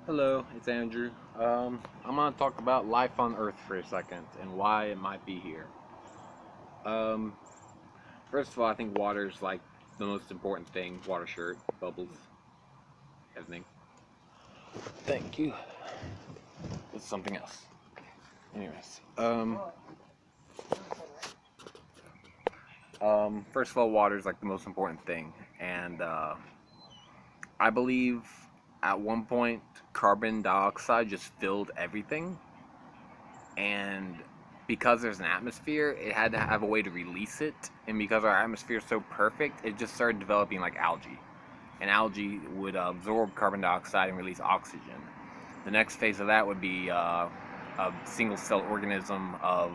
Hello, it's Andrew. I'm gonna talk about life on Earth for a second and why it might be here. Um, First of all, I think water is like the most important thing. Water, shirt, bubbles, everything. Thank you. It's something else. Anyways, first of all, water is like the most important thing, and I believe at one point carbon dioxide just filled everything, and because there's an atmosphere, it had to have a way to release it. And because our atmosphere is so perfect, it just started developing like algae. And algae would absorb carbon dioxide and release oxygen. The next phase of that would be a single cell organism of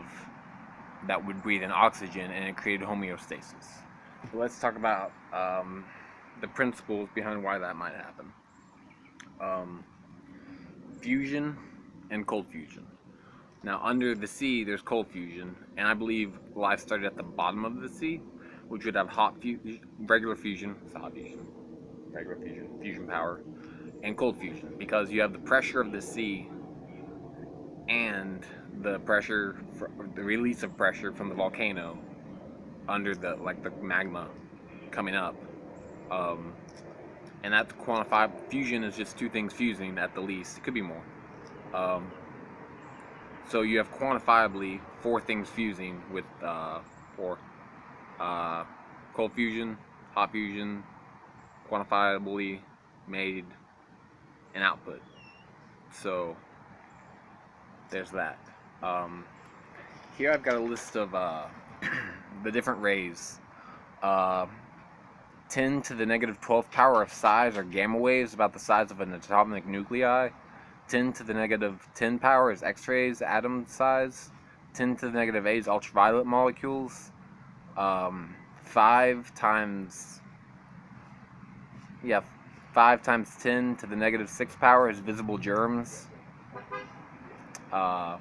that would breathe in oxygen, and it created homeostasis. So let's talk about the principles behind why that might happen. Um, Fusion and cold fusion. Now, under the sea, there's cold fusion, and I believe life started at the bottom of the sea, which would have regular fusion, it's hot fusion, regular fusion, fusion power, and cold fusion, because you have the pressure of the sea and the release of pressure from the volcano under the magma coming up, um, and that's quantified. Fusion is just two things fusing at the least. It could be more. Um, so you have quantifiably four things fusing with four uh, cold fusion, hot fusion, quantifiably made an output. So there's that. Um, Here I've got a list of the different rays. Uh, 10 to the negative 12th power of size are gamma waves about the size of an atomic nuclei. 10 to the negative 10 power is X-rays, atom size. 10 to the negative 8 is ultraviolet molecules. 5 times yeah, 5 times 10 to the negative 6 power is visible germs. Uh,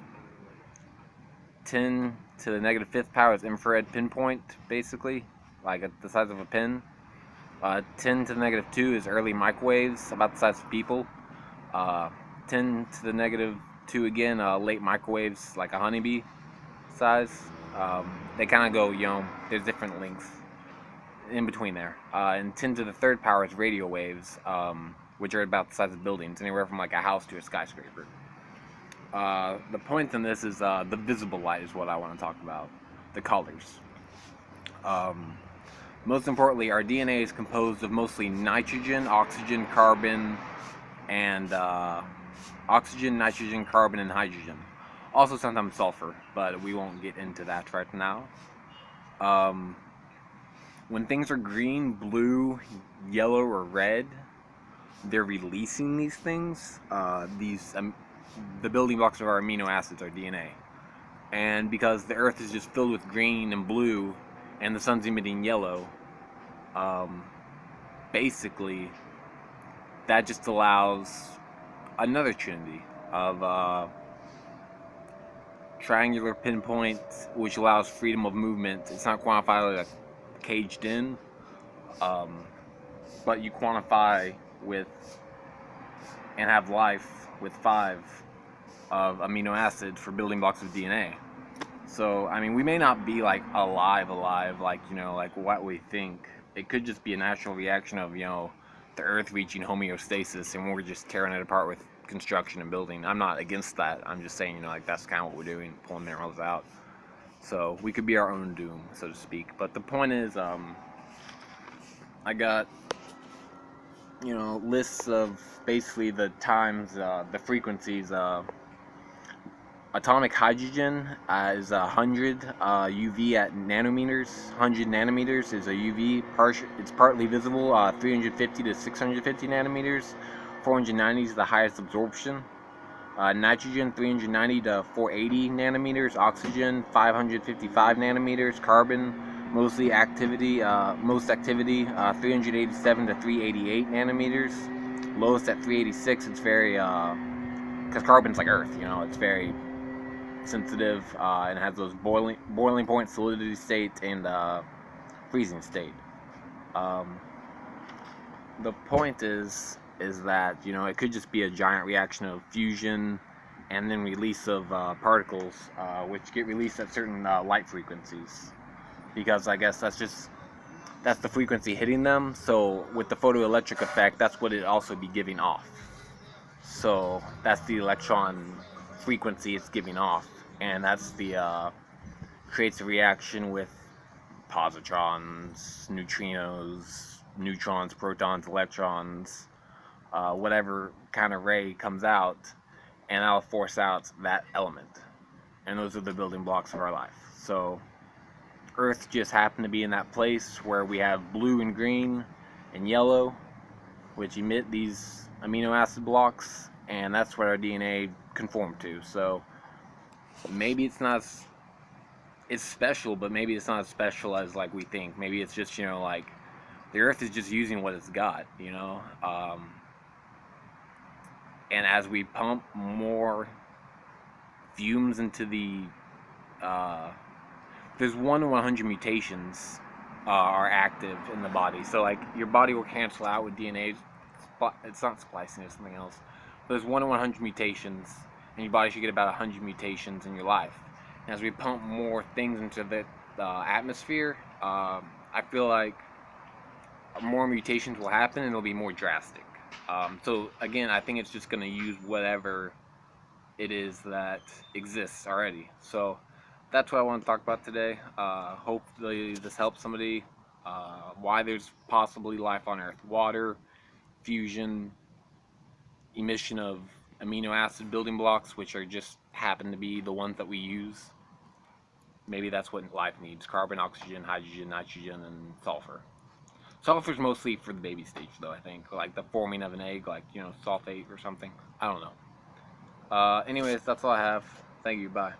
10 to the negative 5th power is infrared pinpoint, basically, like at the size of a pin. 10 to the negative 2 is early microwaves, about the size of people. 10 to the negative 2 again, late microwaves, like a honeybee size. They kind of go, there's different lengths in between there. And 10 to the third power is radio waves, which are about the size of buildings, anywhere from like a house to a skyscraper. The point in this is the visible light is what I want to talk about, the colors. Most importantly, our DNA is composed of mostly nitrogen, oxygen, carbon, and oxygen, nitrogen, carbon, and hydrogen. Also sometimes sulfur, but we won't get into that right now. When things are green, blue, yellow, or red, they're releasing these things. The building blocks of our amino acids are DNA. And because the Earth is just filled with green and blue, and the sun's emitting yellow, basically, that just allows another trinity of triangular pinpoint, which allows freedom of movement. It's not quantified like caged in, but you quantify with and have life with 5 of amino acids for building blocks of DNA. So, I mean, we may not be like alive, like, like what we think. It could just be a natural reaction of, the Earth reaching homeostasis, and we're just tearing it apart with construction and building. I'm not against that. I'm just saying, like, that's kind of what we're doing, pulling minerals out. So, we could be our own doom, so to speak. But the point is, I got, lists of basically the times, the frequencies. Atomic hydrogen is 100 UV at nanometers. 100 nanometers is a UV. It's partly visible. 350 to 650 nanometers. 490 is the highest absorption. Nitrogen 390 to 480 nanometers. Oxygen 555 nanometers. Carbon most activity 387 to 388 nanometers. Lowest at 386. It's very because carbon's like Earth, it's very sensitive and has those boiling point, solidity state, and freezing state. The point is, is that, it could just be a giant reaction of fusion and then release of particles, which get released at certain light frequencies. Because I guess that's the frequency hitting them. So with the photoelectric effect, that's what it also be giving off. So that's the electron frequency it's giving off, and that's the creates a reaction with positrons, neutrinos, neutrons, protons, electrons, whatever kind of ray comes out, and that'll force out that element. And those are the building blocks of our life. So Earth just happened to be in that place where we have blue and green and yellow, which emit these amino acid blocks, and that's what our DNA conformed to. So maybe it's special, but maybe it's not as special as like we think. Maybe it's just, like the Earth is just using what it's got, and as we pump more fumes into the there's 1 in 100 mutations are active in the body. So like your body will cancel out with DNA. It's not splicing, it's something else. But there's 1 in 100 mutations, and your body should get about 100 mutations in your life. And as we pump more things into the atmosphere, I feel like more mutations will happen and it'll be more drastic. So again, I think it's just going to use whatever it is that exists already. So that's what I want to talk about today. Hopefully this helps somebody. Why there's possibly life on Earth. Water, fusion, emission of amino acid building blocks, which are just happen to be the ones that we use. Maybe that's what life needs. Carbon, oxygen, hydrogen, nitrogen, and sulfur. Sulfur's mostly for the baby stage, though, I think. Like the forming of an egg, like, sulfate or something. I don't know. Anyways, that's all I have. Thank you. Bye.